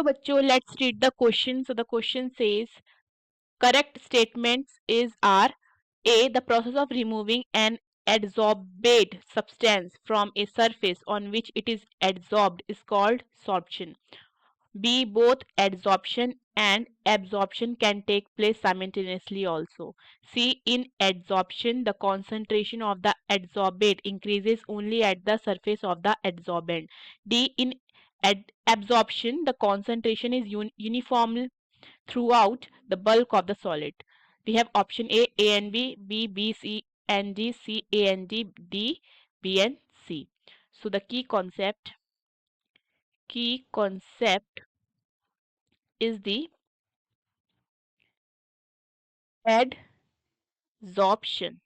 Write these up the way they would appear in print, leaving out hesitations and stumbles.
चलो बच्चों, let's read the question. So the question says correct statements are A. The process of removing an adsorbate substance from a surface on which it is adsorbed is called sorption. B. Both adsorption and absorption can take place simultaneously also. C. In adsorption, the concentration of the adsorbate increases only at the surface of the adsorbent. D. In absorption, the concentration is uniform throughout the bulk of the solid. We have option A and B, B, C and D, C, A and D, B and C. So the key concept is the adsorption.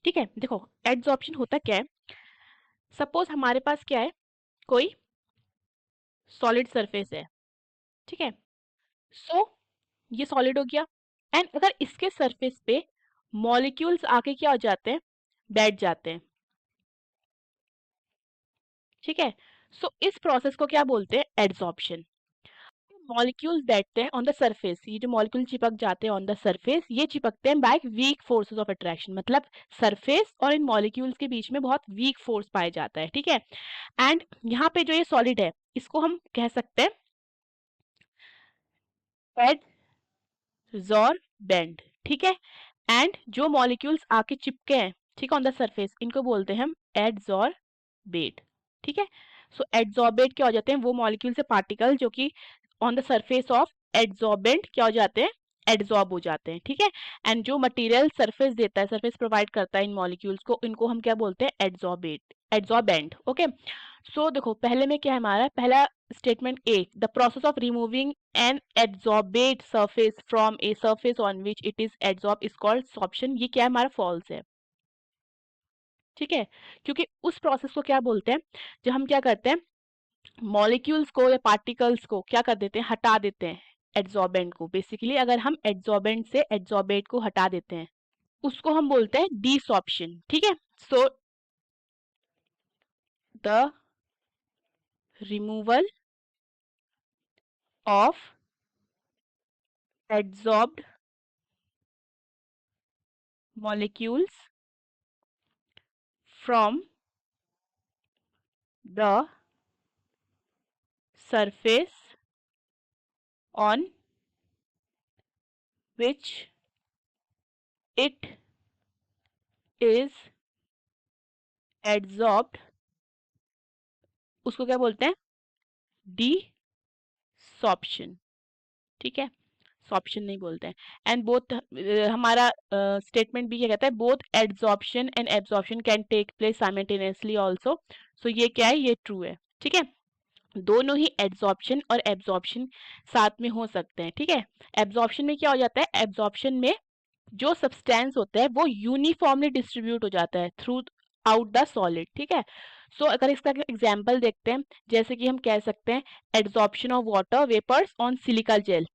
ठीक है, देखो adsorption होता क्या है. Suppose हमारे पास क्या है, कोई सॉलिड सरफेस है. ठीक है, सो ये सॉलिड हो गया. एंड अगर इसके सरफेस पे मॉलिक्यूल्स आके क्या हो जाते हैं, बैठ जाते हैं. ठीक है, सो इस प्रोसेस को क्या बोलते हैं, एडजॉर्प्शन. मॉलिक्यूल्स बैठते हैं ऑन द सरफेस. ये जो मॉलिक्यूल चिपक जाते हैं ऑन द सरफेस, ये चिपकते हैं by weak forces of attraction. मतलब सरफेस और इन मॉलिक्यूल्स के बीच में बहुत वीक फोर्स पाया जाता है. ठीक है, एंड यहाँ पे जो ये सॉलिड है, इसको हम कह सकते हैं एडसॉर्बेंट. ठीक है, एंड जो मॉलिक्यूल्स आके चिपके हैं, ठीक है, ऑन द सरफेस, इनको बोलते हैं हम एडसॉर्बेट. ठीक है, सो एडसॉर्बेट क्या हो जाते हैं, वो मॉलिक्यूल से पार्टिकल जो कि ऑन द सरफेस ऑफ एडसॉर्बेंट क्या हो जाते हैं, एडसॉर्ब हो जाते हैं. ठीक है, एंड जो मटेरियल सरफेस देता है, सरफेस प्रोवाइड करता है इन मॉलिक्यूल्स को, इनको हम क्या बोलते हैं, एडसॉर्बेंट. ओके, सो देखो पहले में क्या है हमारा, पहला statement A, the process of removing an adsorbate surface from a surface on which it is adsorb is called sorption. ये क्या है हमारा, फॉल्स है. ठीक है, क्योंकि उस प्रोसेस को क्या बोलते हैं, जब हम क्या करते हैं, मॉलिक्यूल्स को या पार्टिकल्स को क्या कर देते हैं, हटा देते हैं एडसॉर्बेंट को. बेसिकली अगर हम एडसॉर्बेंट से एडसॉर्बेट को हटा देते हैं, उसको हम बोलते हैं डीसॉर्प्शन. ठीक है, so the removal of adsorbed molecules from the surface on which it is adsorbed, उसको क्या बोलते हैं, डीसॉर्प्शन. ठीक है, सॉर्प्शन नहीं बोलते हैं. एंड बोथ हमारा स्टेटमेंट भी क्या कहता है, both adsorption and absorption can take place simultaneously also. So ये क्या है, ये ट्रू है. ठीक है, दोनों ही एब्सॉर्प्शन और एब्सॉर्प्शन साथ में हो सकते हैं. ठीक है, एब्सॉर्प्शन में क्या हो जाता है, एब्सॉर्प्शन में जो सब्सटेंस होता है वो यूनिफॉर्मली डिस्ट्रीब्यूट हो जाता है थ्रू आउट द सॉलिड. ठीक है, सो अगर इसका एग्जांपल देखते हैं, जैसे कि हम कह सकते हैं adsorption of water vapours on silica gel,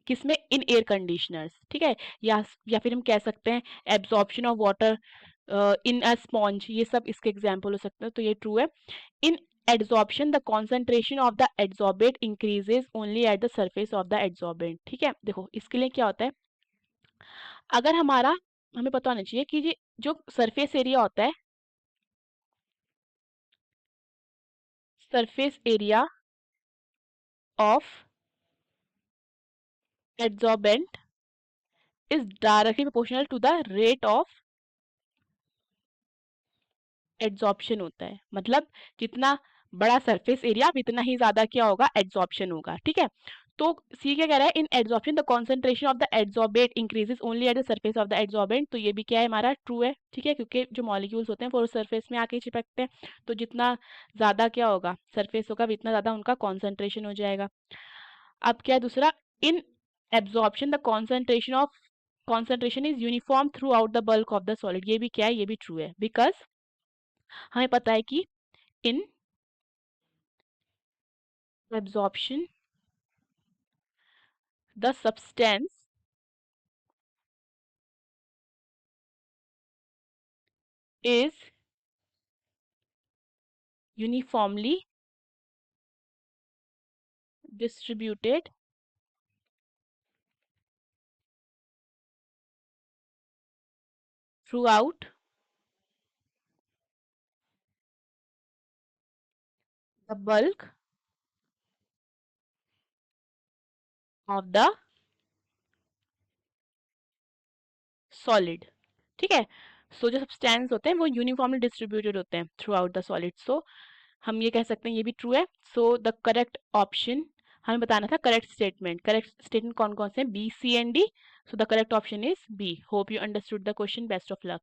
किसमें, इन एयर कंडीशनर्स. ठीक है, या फिर हम कह सकते हैं absorption of water in a sponge. ये सब इसके एग्जांपल हो सकते हैं, तो ये ट्रू है. इन adsorption the concentration of the adsorbate increases only at the surface of the adsorbent. ठीक है, देखो इसके लिए क्या होता है, अगर हमारा, हमें पता होना चाहिए कि ये जो सरफेस एरिया होता है, surface area of adsorbent is directly proportional to the rate of adsorption होता है. मतलब जितना बड़ा सरफेस एरिया इतना ही ज्यादा क्या होगा, एड्सॉर्प्शन होगा. ठीक है, तो सी क्या कह रहा है, in adsorption the concentration of the adsorbate increases only at the surface of the adsorbent. तो ये भी क्या है हमारा, ट्रू है. ठीक है, क्योंकि जो मॉलिक्यूल्स होते हैं वो सरफेस में आके चिपकते हैं, तो जितना ज्यादा क्या होगा, सरफेस होगा, इतना ज्यादा उनका कॉन्सेंट्रेशन हो जाएगा. अब क्या है दूसरा, in absorption the concentration is uniform throughout the bulk of the solid. ये भी क्या है, ये भी ट्रू है, बिकॉज हमें पता है कि इन absorption the substance is uniformly distributed throughout the bulk of the solid. ठीक है, सो जो सब्सटेंस होते हैं वो यूनिफॉर्मली डिस्ट्रीब्यूटेड होते हैं थ्रू आउट द सॉलिड. सो हम ये कह सकते हैं ये भी ट्रू है. सो द करेक्ट ऑप्शन हमें बताना था. करेक्ट स्टेटमेंट कौन कौन से हैं? B, C and D. So the correct option is B. Hope you understood the question. Best of luck.